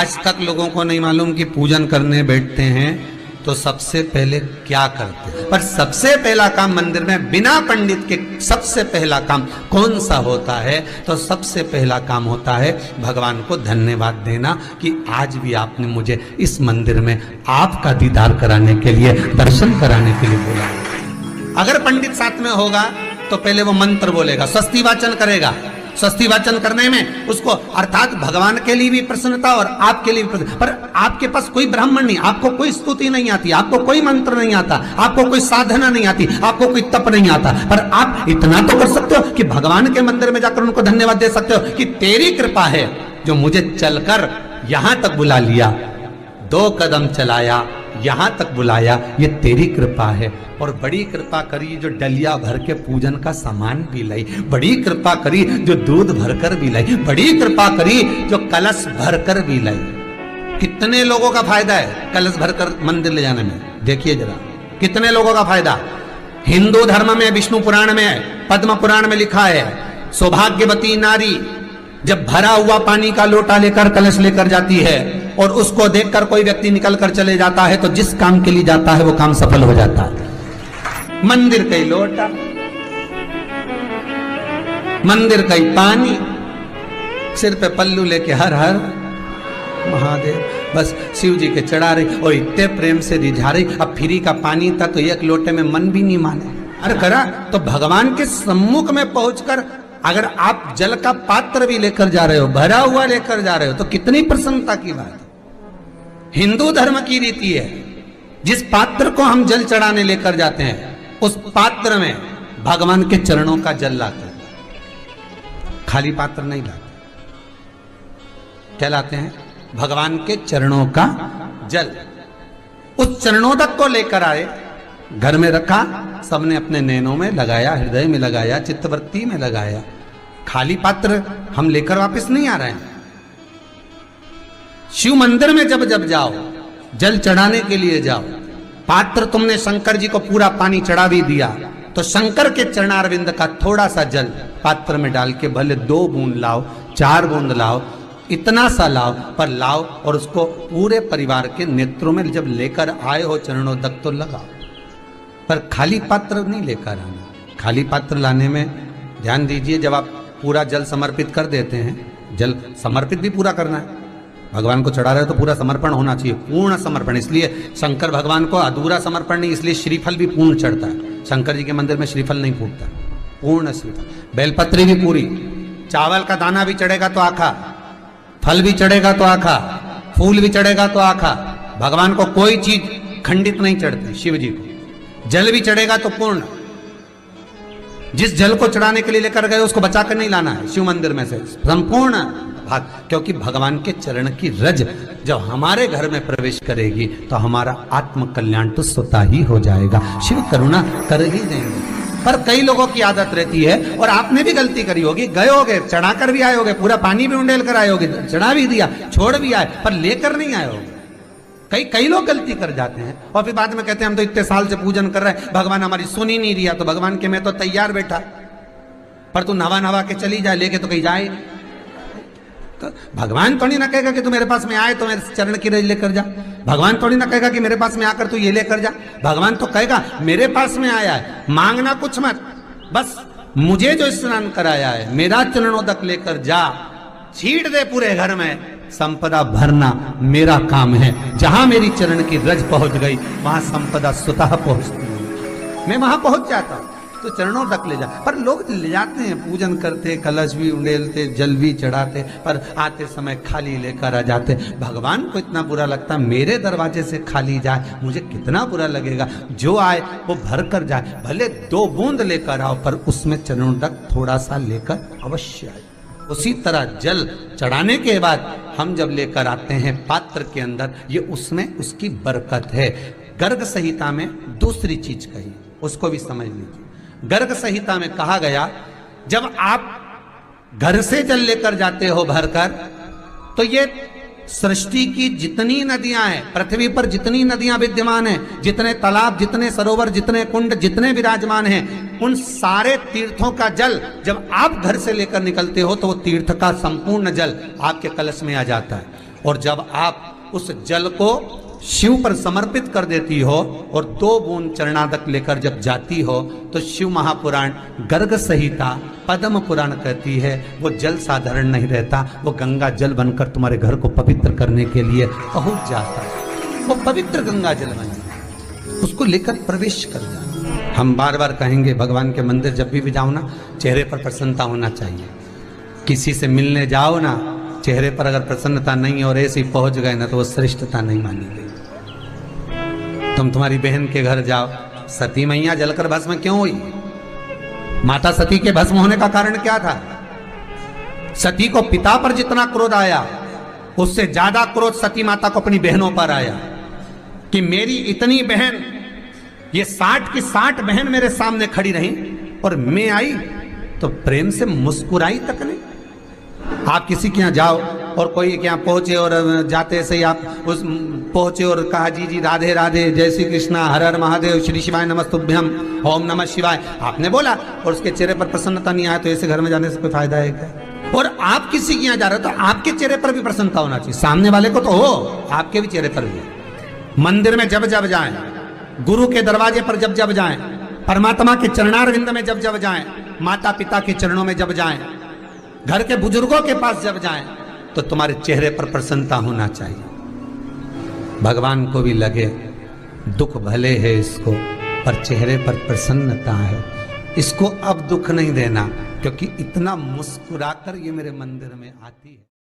आज तक लोगों को नहीं मालूम कि पूजन करने बैठते हैं तो सबसे पहले क्या करते हैं। पर सबसे पहला काम मंदिर में बिना पंडित के सबसे पहला काम कौन सा होता है? तो सबसे पहला काम होता है भगवान को धन्यवाद देना कि आज भी आपने मुझे इस मंदिर में आपका दीदार कराने के लिए, दर्शन कराने के लिए बोला। अगर पंडित साथ में होगा तो पहले वो मंत्र बोलेगा, स्वस्ति वाचन करेगा। स्वस्ति वाचन करने में उसको अर्थात भगवान के लिए भी प्रसन्नता और आपके लिए भी प्रसन्नता। पर आपके पास कोई ब्राह्मण नहीं, आपको कोई स्तुति नहीं आती, आपको कोई मंत्र नहीं आता, आपको कोई साधना नहीं आती, आपको कोई तप नहीं आता, पर आप इतना तो कर सकते हो कि भगवान के मंदिर में जाकर उनको धन्यवाद दे सकते हो कि तेरी कृपा है जो मुझे चलकर यहां तक बुला लिया, 2 कदम चलाया, यहां तक बुलाया, ये तेरी कृपा है। और बड़ी कृपा करी जो डलिया भर के पूजन का सामान भी लाई, बड़ी कृपा करी जो दूध भरकर भी लाई, बड़ी कृपा करी जो कलश भरकर भी लाई। कितने लोगों का फायदा है कलश भरकर मंदिर ले जाने में? देखिए जरा कितने लोगों का फायदा। हिंदू धर्म में विष्णु पुराण में, पद्म पुराण में लिखा है, सौभाग्यवती नारी जब भरा हुआ पानी का लोटा लेकर कलश लेकर जाती है और उसको देखकर कोई व्यक्ति निकल कर चले जाता है तो जिस काम के लिए जाता है वो काम सफल हो जाता है। मंदिर का ही लोटा, मंदिर का ही पानी, सिर पे पल्लू लेके हर हर महादेव, बस शिव जी के चढ़ा रही और इतने प्रेम से रिझा रही। अब फ्री का पानी था तो एक लोटे में मन भी नहीं माने। अरे करा तो भगवान के सम्मुख में पहुंचकर अगर आप जल का पात्र भी लेकर जा रहे हो, भरा हुआ लेकर जा रहे हो, तो कितनी प्रसन्नता की बात है। हिंदू धर्म की रीति है, जिस पात्र को हम जल चढ़ाने लेकर जाते हैं उस पात्र में भगवान के चरणों का जल लाते हैं, खाली पात्र नहीं लाते। क्या लाते हैं? भगवान के चरणों का जल। उस चरणोदक को लेकर आए, घर में रखा, सबने अपने नैनों में लगाया, हृदय में लगाया, चित्तवृत्ति में लगाया। खाली पात्र हम लेकर वापस नहीं आ रहे हैं। शिव मंदिर में जब जब जाओ, जल चढ़ाने के लिए जाओ, पात्र तुमने शंकर जी को पूरा पानी चढ़ा भी दिया तो शंकर के चरणारविंद का थोड़ा सा जल पात्र में डाल के भले 2 बूंद लाओ, 4 बूंद लाओ, इतना सा लाओ, पर लाओ और उसको पूरे परिवार के नेत्रों में जब लेकर आए हो चरणोदक तो लगाओ। पर खाली पात्र नहीं लेकर आना। खाली पात्र लाने में ध्यान दीजिए, जब आप पूरा जल समर्पित कर देते हैं, जल समर्पित भी पूरा करना है, भगवान को चढ़ा रहे हो तो पूरा समर्पण होना चाहिए, पूर्ण समर्पण। इसलिए शंकर भगवान को अधूरा समर्पण नहीं, इसलिए श्रीफल भी पूर्ण चढ़ता है। शंकर जी के मंदिर में श्रीफल नहीं फूटता, पूर्ण श्रीफल। बेलपत्री भी पूरी, चावल का दाना भी चढ़ेगा तो आखा, फल भी चढ़ेगा तो आखा, फूल भी चढ़ेगा तो आखा। भगवान को कोई चीज खंडित नहीं चढ़ती, शिव जी को जल भी चढ़ेगा तो पूर्ण। जिस जल को चढ़ाने के लिए लेकर गए उसको बचा कर नहीं लाना है शिव मंदिर में से, संपूर्ण भाग। क्योंकि भगवान के चरण की रज जब हमारे घर में प्रवेश करेगी तो हमारा आत्म कल्याण तो स्वतः ही हो जाएगा, शिव करुणा कर ही देंगे। पर कई लोगों की आदत रहती है, और आपने भी गलती करी होगी, गए होगे, चढ़ा कर भी आए होगे, पूरा पानी भी उंडेल कर आए होगे, चढ़ा भी दिया, छोड़ भी आए, पर लेकर नहीं आए होगे। कई लोग गलती कर जाते हैं और फिर बाद में कहते हैं हम तो इतने साल से पूजन कर रहे हैं, भगवान हमारी सुन ही नहीं रिया। तो भगवान के मैं तो तैयार बैठा, पर तू नवा के चली जाए, लेके तो कहीं जाए। तो भगवान थोड़ी ना कहेगा कि तू मेरे पास में आए तो मेरे चरण की रज लेकर जा। भगवान थोड़ी ना कहेगा कि मेरे पास में आकर तू ये लेकर जा। भगवान तो कहेगा मेरे पास में आया है, मांगना कुछ मत, बस मुझे जो स्नान कराया है मेरा चरणोदक लेकर जा, छीट दे पूरे घर में, संपदा भरना मेरा काम है। जहां मेरी चरण की रज पहुंच गई वहां संपदा स्वतः पहुंचती है, मैं वहां पहुंच जाता हूं। तो चरणों तक ले जा, पर लोग ले जाते हैं, पूजन करते, कलश भी उंडेलते, जल भी चढ़ाते, पर आते समय खाली लेकर आ जाते। भगवान को इतना बुरा लगता, मेरे दरवाजे से खाली जाए, मुझे कितना बुरा लगेगा। जो आए वो भर कर जाए, भले 2 बूंद लेकर आओ, पर उसमें चरणों तक थोड़ा सा लेकर अवश्य आए। उसी तरह जल चढ़ाने के बाद हम जब लेकर आते हैं पात्र के अंदर, ये उसमें उसकी बरकत है। गर्ग संहिता में दूसरी चीज कही, उसको भी समझ लीजिए। गर्ग संहिता में कहा गया, जब आप घर से जल लेकर जाते हो भरकर, तो ये सृष्टि की जितनी नदियां हैं, पृथ्वी पर जितनी नदियां विद्यमान हैं, जितने तालाब, जितने सरोवर, जितने कुंड, जितने विराजमान हैं, उन सारे तीर्थों का जल जब आप घर से लेकर निकलते हो तो वो तीर्थ का संपूर्ण जल आपके कलश में आ जाता है। और जब आप उस जल को शिव पर समर्पित कर देती हो और 2 बूंद चरणादक लेकर जब जाती हो तो शिव महापुराण गर्ग संहिता पद्म पुराण कहती है वो जल साधारण नहीं रहता, वो गंगा जल बनकर तुम्हारे घर को पवित्र करने के लिए पहुंच जाता है। वो पवित्र गंगा जल बन जाता, उसको लेकर प्रवेश कर जाता। हम बार बार कहेंगे भगवान के मंदिर जब भी जाओ ना, चेहरे पर प्रसन्नता होना चाहिए। किसी से मिलने जाओ ना, चेहरे पर अगर प्रसन्नता नहीं और ऐसे ही पहुंच गए ना तो वो श्रेष्ठता नहीं मानी गई। तुम्हारी बहन के घर जाओ, सती मैया जलकर भस्म क्यों हुई? माता सती के भस्म होने का कारण क्या था? सती को पिता पर जितना क्रोध आया उससे ज्यादा क्रोध सती माता को अपनी बहनों पर आया कि मेरी इतनी बहन, ये 60 की 60 बहन मेरे सामने खड़ी रही और मैं आई तो प्रेम से मुस्कुराई तक नहीं। आप किसी के यहाँ जाओ और कोई के यहाँ पहुंचे और जाते से ही आप उस पहुंचे और कहा जी जी राधे राधे, जय श्री कृष्णा, हर हर महादेव, श्री शिवाय नमस्तुभ्यम, ओम नमः शिवाय आपने बोला और उसके चेहरे पर प्रसन्नता नहीं आया तो ऐसे घर में जाने से कोई फायदा है क्या? और आप किसी के यहाँ जा रहे हो तो आपके चेहरे पर भी प्रसन्नता होना चाहिए, सामने वाले को तो हो, आपके भी चेहरे पर भी। मंदिर में जब जब जाएं, गुरु के दरवाजे पर जब जब जाएं, परमात्मा के चरणारविंद में जब जब जाएं, माता पिता के चरणों में जब जाएं, घर के बुजुर्गों के पास जब जाएं तो तुम्हारे चेहरे पर प्रसन्नता होना चाहिए। भगवान को भी लगे दुख भले है इसको पर चेहरे पर प्रसन्नता है, इसको अब दुख नहीं देना क्योंकि इतना मुस्कुराकर ये मेरे मंदिर में आती है।